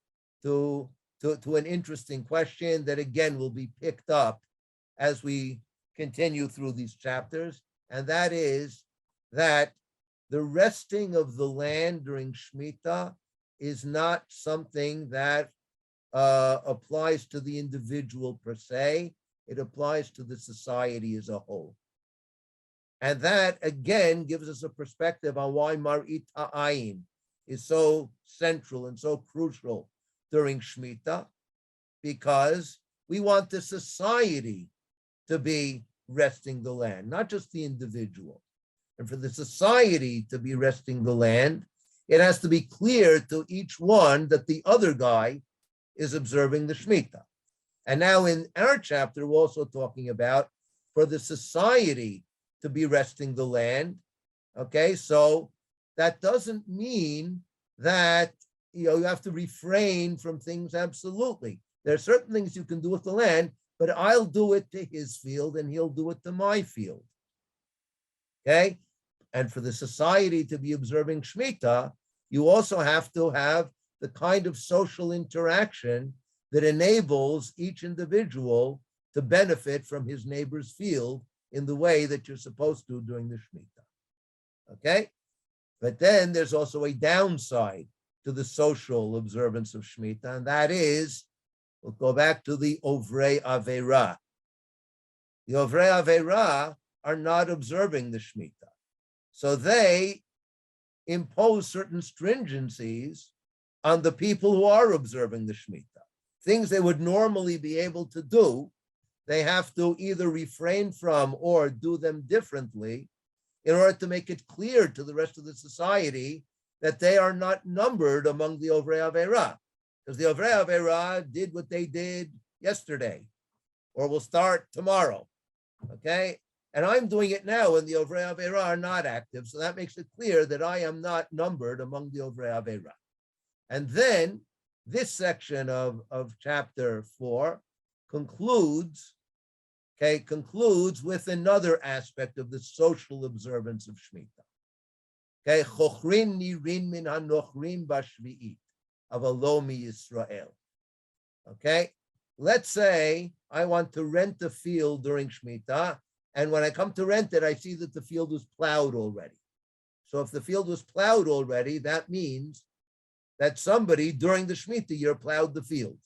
to an interesting question that again will be picked up as we continue through these chapters, and that is that the resting of the land during Shemitah is not something that applies to the individual per se. It applies to the society as a whole. And that, again, gives us a perspective on why Marit Ha'ayin is so central and so crucial during Shemitah, because we want the society to be resting the land, not just the individual. And for the society to be resting the land, it has to be clear to each one that the other guy is observing the Shemitah. And now in our chapter, we're also talking about for the society to be resting the land. Okay, so that doesn't mean that you have to refrain from things absolutely. There are certain things you can do with the land, but I'll do it to his field and he'll do it to my field. Okay, and for the society to be observing Shemitah, you also have to have the kind of social interaction that enables each individual to benefit from his neighbor's field in the way that you're supposed to during the Shemitah. Okay? But then there's also a downside to the social observance of Shemitah, and that is, we'll go back to the Ovrei Avera. The Ovrei Avera are not observing the Shemitah. So they impose certain stringencies on the people who are observing the Shemitah. Things they would normally be able to do, they have to either refrain from or do them differently in order to make it clear to the rest of the society that they are not numbered among the Ovrei Avera. Because the Ovrei Avera did what they did yesterday, or will start tomorrow, okay? And I'm doing it now when the Ovrei Avera are not active, so that makes it clear that I am not numbered among the Ovrei Avera. And then this section of chapter 4 concludes with another aspect of the social observance of Shemitah. Okay, chochrin nirin min hanochrim b'shvi'it avalo miYisrael. Okay, let's say I want to rent a field during Shemitah, and when I come to rent it, I see that the field was plowed already. So if the field was plowed already, that means that somebody during the Shemitah year plowed the field.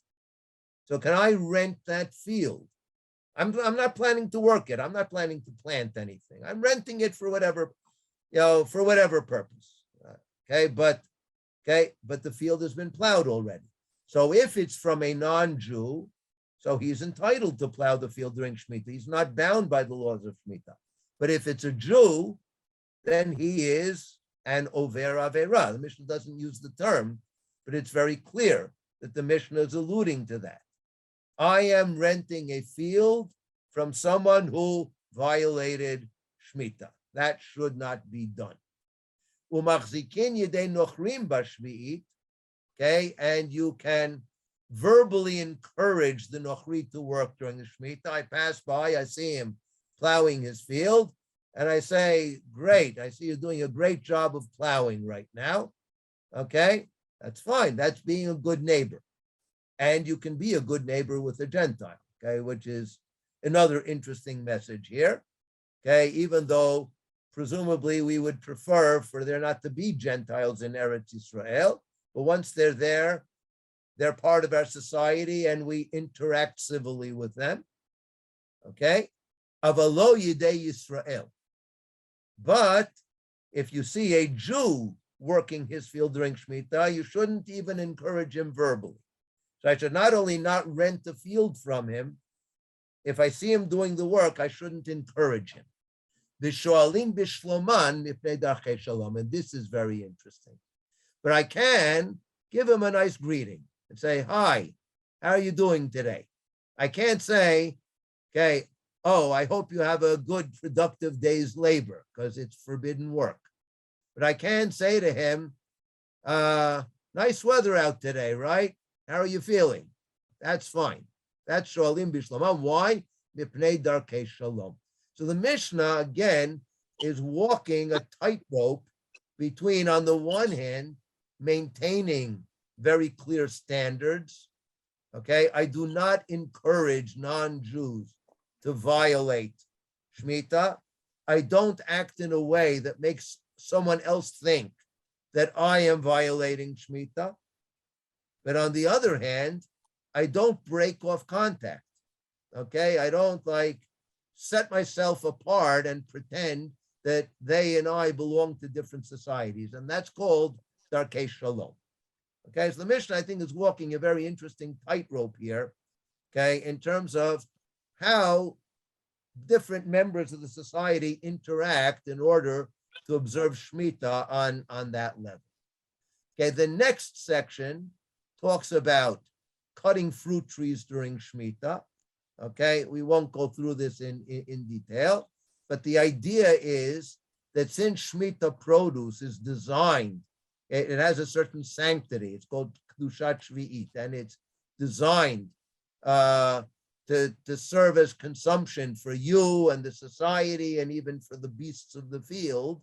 So can I rent that field? I'm not planning to work it. I'm not planning to plant anything. I'm renting it for whatever, for whatever purpose. But the field has been plowed already. So if it's from a non-Jew, so he's entitled to plow the field during Shemitah. He's not bound by the laws of Shemitah. But if it's a Jew, then he is an Over Avera. The Mishnah doesn't use the term, but it's very clear that the Mishnah is alluding to that. I am renting a field from someone who violated Shemitah. That should not be done. Umachzikin yedei nochrim b'shvi'it, and you can verbally encourage the nochri to work during the Shemitah. I pass by, I see him plowing his field, and I say, great, I see you're doing a great job of plowing right now. Okay, that's fine. That's being a good neighbor. And you can be a good neighbor with a Gentile, which is another interesting message here. Even though presumably we would prefer for there not to be Gentiles in Eretz Yisrael, but once they're there, they're part of our society and we interact civilly with them. Avalo Yidei Yisrael. But if you see a Jew working his field during Shemitah, you shouldn't even encourage him verbally. So I should not only not rent the field from him, if I see him doing the work, I shouldn't encourage him. And this is very interesting. But I can give him a nice greeting and say, hi, how are you doing today? I can't say, oh, I hope you have a good, productive day's labor, because it's forbidden work. But I can say to him, nice weather out today, right? How are you feeling? That's fine. That's shoalim bishlamam. Why? Mipnei darkei shalom. So the Mishnah, again, is walking a tightrope between, on the one hand, maintaining very clear standards. I do not encourage non-Jews to violate Shemitah. I don't act in a way that makes someone else think that I am violating Shemitah. But on the other hand, I don't break off contact. I don't set myself apart and pretend that they and I belong to different societies. And that's called darkei shalom. So the Mishnah, I think, is walking a very interesting tightrope here, in terms of how different members of the society interact in order to observe Shemitah on that level. The next section talks about cutting fruit trees during Shemitah. We won't go through this in detail, but the idea is that since Shemitah produce is designed, it has a certain sanctity. It's called Kedushat Sheviit, and it's designed to serve as consumption for you and the society and even for the beasts of the field.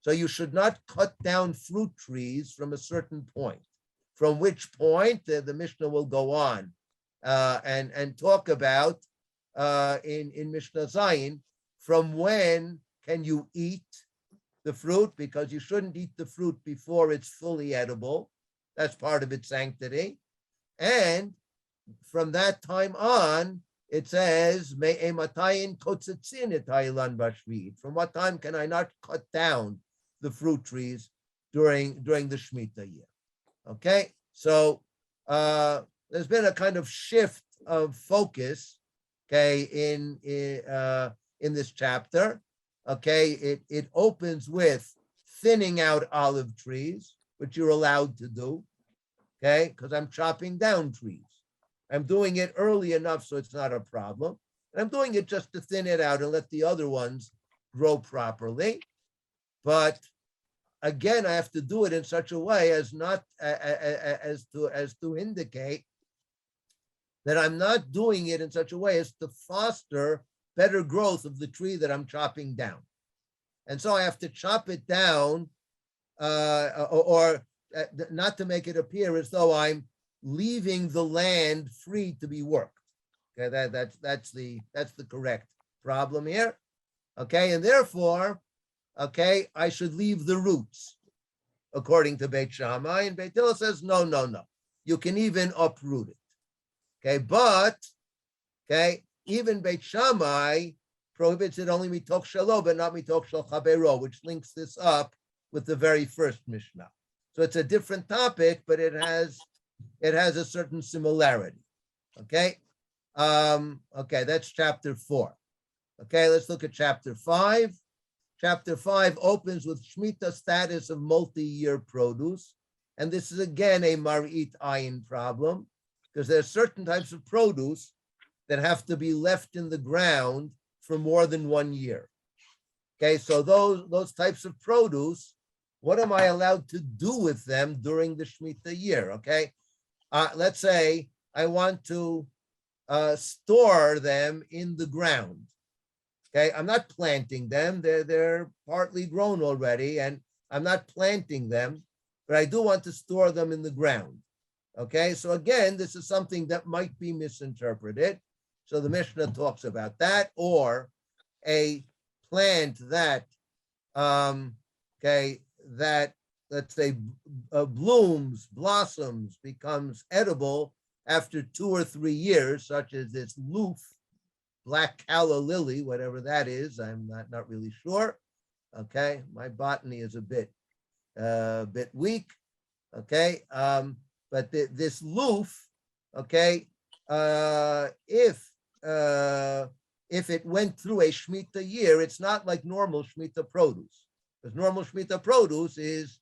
So you should not cut down fruit trees from a certain point, from which point the Mishnah will go on and talk about in Mishnah Zayin, from when can you eat the fruit, because you shouldn't eat the fruit before it's fully edible. That's part of its sanctity. And from that time on, it says, from what time can I not cut down the fruit trees during the Shemitah year? Okay, so there's been a kind of shift of focus, okay, in this chapter. Okay, it opens with thinning out olive trees, which you're allowed to do, okay, because I'm chopping down trees. I'm doing it early enough so it's not a problem. And I'm doing it just to thin it out and let the other ones grow properly. But again, I have to do it in such a way as not as to indicate that I'm not doing it in such a way as to foster better growth of the tree that I'm chopping down. And so I have to chop it down or not to make it appear as though I'm leaving the land free to be worked. Okay, that's the correct problem here. Okay, and therefore, okay, I should leave the roots, according to Beit Shammai. And Beit Hillel says, no. You can even uproot it. Okay, but, okay, even Beit Shammai prohibits it only mitoch shelo, but not mitoch shel chavero, which links this up with the very first Mishnah. So it's a different topic, but it has a certain similarity. Okay, okay, that's chapter 4. Okay, let's look at chapter 5. Chapter 5 opens with Shemitah status of multi-year produce. And this is again a Marit Ayin problem, because there are certain types of produce that have to be left in the ground for more than 1 year. Okay, so those types of produce, what am I allowed to do with them during the Shemitah year? Okay, let's say I want to store them in the ground. Okay, I'm not planting them. They're partly grown already, and I'm not planting them, but I do want to store them in the ground. Okay, so again, this is something that might be misinterpreted. So the Mishnah talks about that, or a plant that, okay, that let's say blooms, blossoms, becomes edible after 2 or 3 years, such as this loof, black calla lily, whatever that is. I'm not really sure. Okay, my botany is a bit weak. Okay, but this loof, okay, if it went through a Shemitah year, it's not like normal Shemitah produce, because normal Shemitah produce is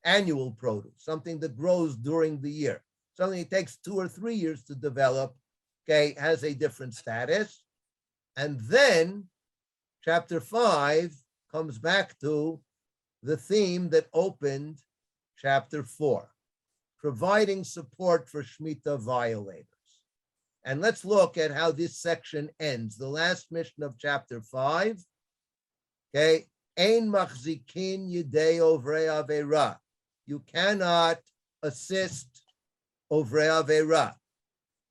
annual produce, something that grows during the year. Something that takes 2 or 3 years to develop, okay, has a different status. And then chapter 5 comes back to the theme that opened chapter 4, providing support for Shemitah violators. And let's look at how this section ends. The last Mishnah of chapter 5, okay, Ein machzikin yidei ovrei avera. You cannot assist ovrei avera.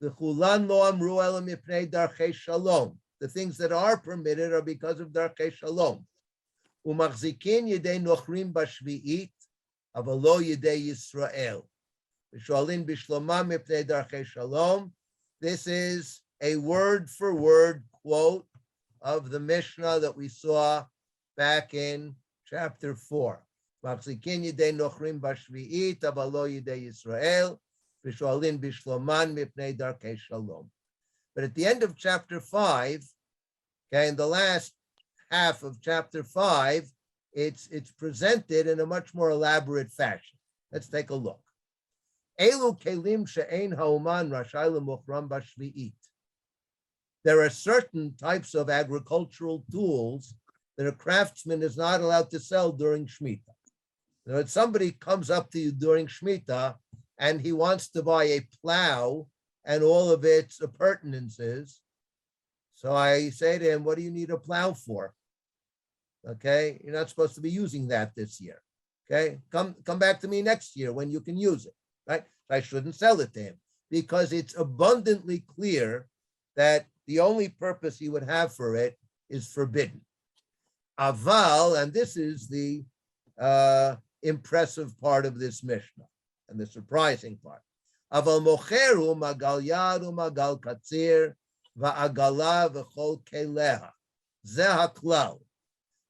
V'chulan lo amru ela mipnei darchei shalom. The things that are permitted are because of darchei shalom. Umachzikin yidei nochrim b'shvi'it, aval lo yidei Yisrael. V'sholin b'shlomam mipnei darchei shalom. This is a word-for-word quote of the Mishnah that we saw back in chapter 4. Machzikin yidei nochrim b'shvi'it, aval lo yidei Yisrael. V'sholin b'shloman mipnei darchei shalom. But at the end of chapter 5, okay, in the last half of chapter 5, it's presented in a much more elaborate fashion. Let's take a look. Elu kelim she'ein ha'uman rashai lemuchram b'shvi'it. There are certain types of agricultural tools that a craftsman is not allowed to sell during Shemitah. Now, if somebody comes up to you during Shemitah and he wants to buy a plow and all of its appurtenances, so I say to him, what do you need a plow for? Okay, you're not supposed to be using that this year. Okay, come back to me next year when you can use it, right? I shouldn't sell it to him because it's abundantly clear that the only purpose he would have for it is forbidden. Aval, and this is the impressive part of this Mishnah and the surprising part. Aval mocheru magal yad umagal katzir va'agala v'chol keleha. Zeh haklal.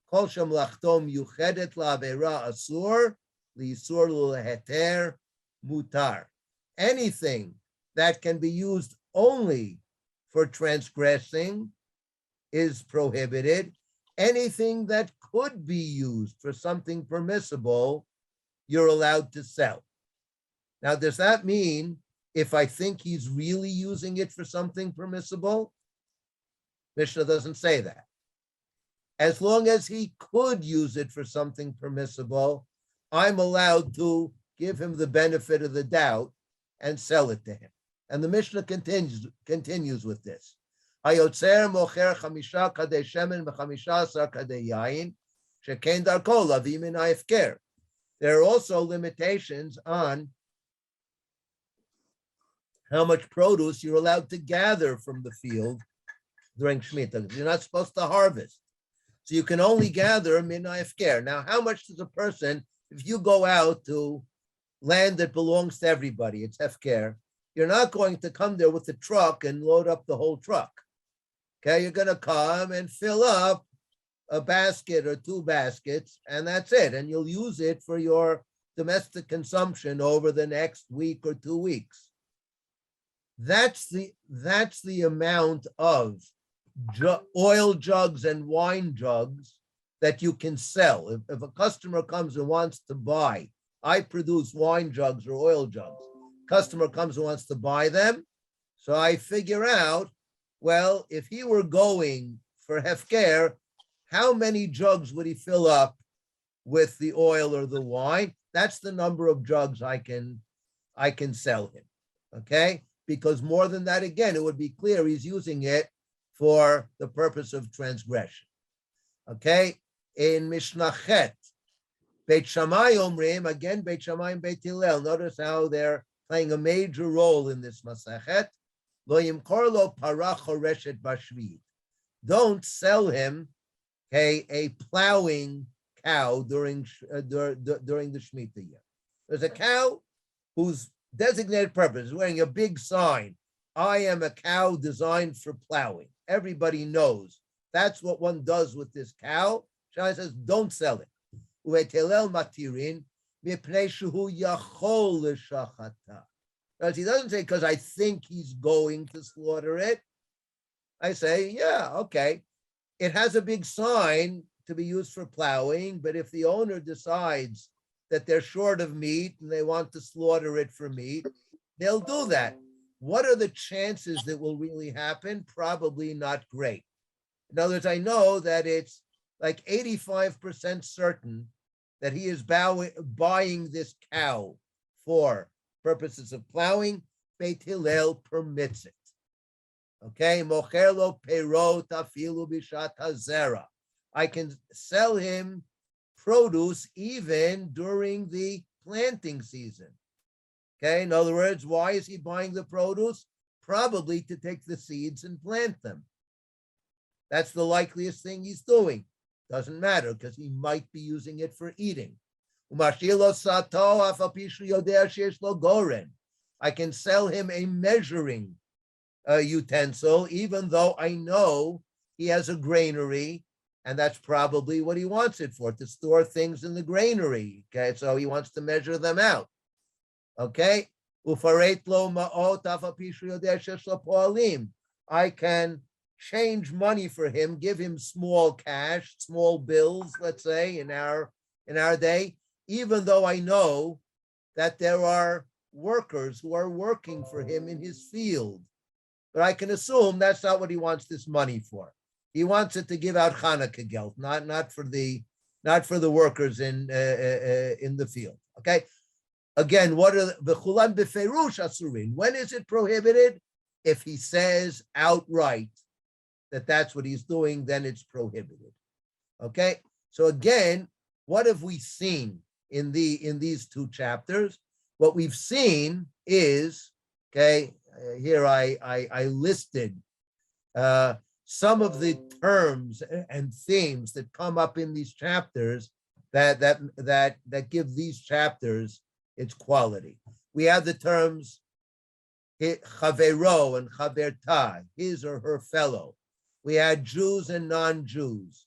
Kol shemlachtom yuchedet la'avera asur li'isur l'heter mutar. Anything that can be used only for transgressing is prohibited. Anything that could be used for something permissible, you're allowed to sell. Now, does that mean if I think he's really using it for something permissible? Mishnah doesn't say that. As long as he could use it for something permissible, I'm allowed to give him the benefit of the doubt and sell it to him. And the Mishnah continues with this. Hayotzer mocher chamisha kadei shemen v'chamisha asar kadei yain sheken darko lavi min ha'efker. There are also limitations on how much produce you're allowed to gather from the field during Shemitah. You're not supposed to harvest. So you can only gather min ha'efker. Now, how much does a person, if you go out to land that belongs to everybody, it's hefker, you're not going to come there with a truck and load up the whole truck. Okay, you're going to come and fill up a basket or two baskets, and that's it. And you'll use it for your domestic consumption over the next week or 2 weeks. That's the amount of oil jugs and wine jugs that you can sell. If a customer comes and wants to buy, I produce wine jugs or oil jugs. Customer comes and wants to buy them. So I figure out, well, if he were going for hefker, how many jugs would he fill up with the oil or the wine? That's the number of jugs I can sell him. Okay? Because more than that, again, it would be clear he's using it for the purpose of transgression. Okay? In Mishnah Chet, Beit Shammai Omrim, again, Beit Shammai and Beit Hillel. Notice how they're playing a major role in this Masechet. Lo yimkor lo parah choreshet b'shviit. Don't sell him a plowing cow during the Shemitah year. There's a cow whose designated purpose is wearing a big sign. I am a cow designed for plowing. Everybody knows that's what one does with this cow. Shai says, don't sell it. Uvetelel matirin mipnei shehu yachol l'shachata. Because he doesn't say, because I think he's going to slaughter it. I say, yeah, okay. It has a big sign to be used for plowing, but if the owner decides that they're short of meat and they want to slaughter it for meat, they'll do that. What are the chances that will really happen? Probably not great. In other words, I know that it's like 85% certain that he is buying this cow for purposes of plowing. Beit Hillel permits it. Okay, mocherlo perot afilu bishat hazera. I can sell him produce even during the planting season. Okay, in other words, why is he buying the produce? Probably to take the seeds and plant them. That's the likeliest thing he's doing. Doesn't matter because he might be using it for eating. I can sell him a measuring utensil, even though I know he has a granary, and that's probably what he wants it for, to store things in the granary. Okay, so he wants to measure them out. Okay, I can change money for him, give him small cash, small bills, let's say, in our day, even though I know that there are workers who are working for him in his field. But I can assume that's not what he wants this money for. He wants it to give out Hanukkah geld, not for the workers in the field. Okay. Again, what are the chulan beferush asurin? When is it prohibited? If he says outright that that's what he's doing, then it's prohibited. Okay. So again, what have we seen in these two chapters? What we've seen is, okay, here I listed some of the terms and themes that come up in these chapters that give these chapters its quality. We have the terms chavero and chaverta, his or her fellow. We had Jews and non-Jews.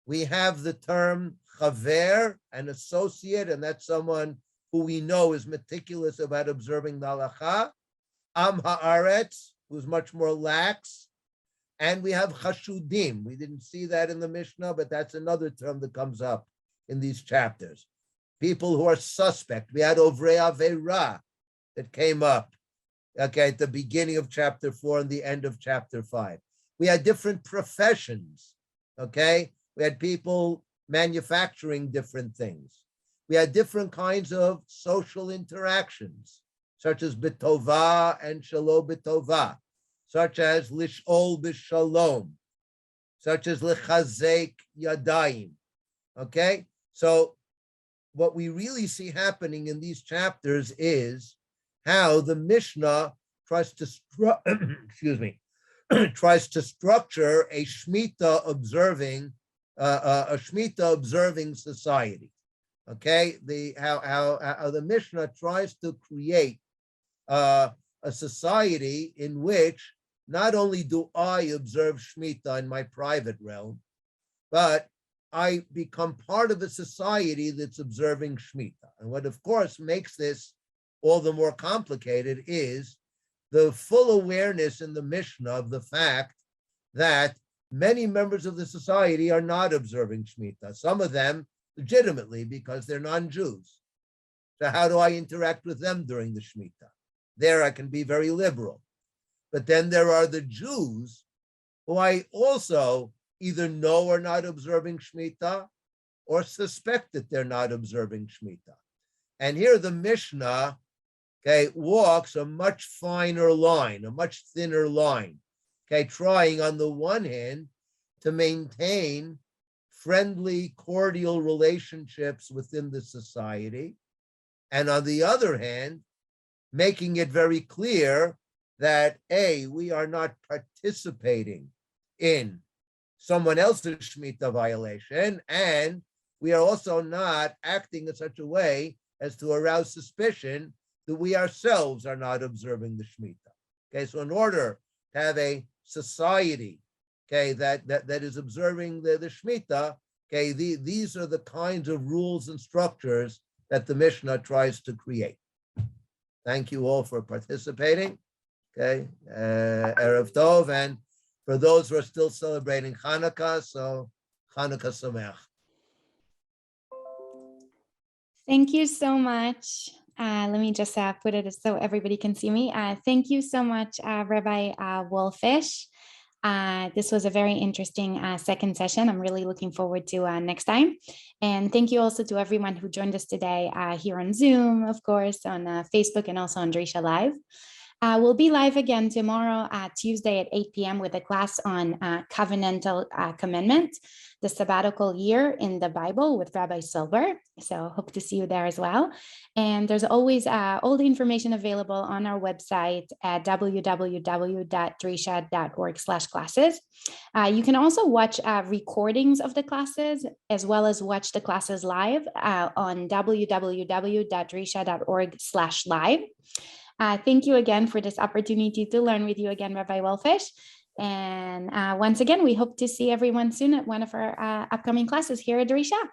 We have the term chaver, an associate, and that's someone who we know is meticulous about observing the halacha. Am haaretz, who's much more lax. And we have chashudim. We didn't see that in the Mishnah, but that's another term that comes up in these chapters. People who are suspect. We had ovrei avera that came up, okay, at the beginning of chapter 4 and the end of chapter 5. We had different professions, okay? We had people manufacturing different things. We had different kinds of social interactions, such as betova and shalo betova, such as lishol b'shalom, such as lechazek yadayim, okay? So what we really see happening in these chapters is how the Mishnah tries to tries to structure a Shemitah observing society. Okay, how the Mishnah tries to create a society in which not only do I observe Shemitah in my private realm, but I become part of a society that's observing Shemitah. And what, of course, makes this all the more complicated is the full awareness in the Mishnah of the fact that many members of the society are not observing Shemitah, some of them legitimately because they're non-Jews. So how do I interact with them during the Shemitah? There I can be very liberal. But then there are the Jews who I also either know are not observing Shemitah or suspect that they're not observing Shemitah. And here the Mishnah, okay, walks a much finer line, a much thinner line, okay, trying on the one hand to maintain friendly, cordial relationships within the society, and on the other hand, making it very clear that A, we are not participating in someone else's Shemitah violation, and we are also not acting in such a way as to arouse suspicion that we ourselves are not observing the Shemitah. Okay, so in order to have a society, okay, that is observing the Shemitah, okay, these are the kinds of rules and structures that the Mishnah tries to create. Thank you all for participating. Okay, Erev Tov, and for those who are still celebrating Hanukkah, so Hanukkah Sameach. Thank you so much. Let me just put it so everybody can see me. Thank you so much, Rabbi Walfish. This was a very interesting second session. I'm really looking forward to next time. And thank you also to everyone who joined us today here on Zoom, of course, on Facebook, and also on Drisha Live. We'll be live again tomorrow, Tuesday at 8 p.m. with a class on covenantal commandment, the sabbatical year in the Bible with Rabbi Silber. So hope to see you there as well. And there's always all the information available on our website at www.drisha.org/classes. You can also watch recordings of the classes as well as watch the classes live on www.drisha.org/live. Thank you again for this opportunity to learn with you again, Rabbi Walfish. And once again, we hope to see everyone soon at one of our upcoming classes here at Drisha.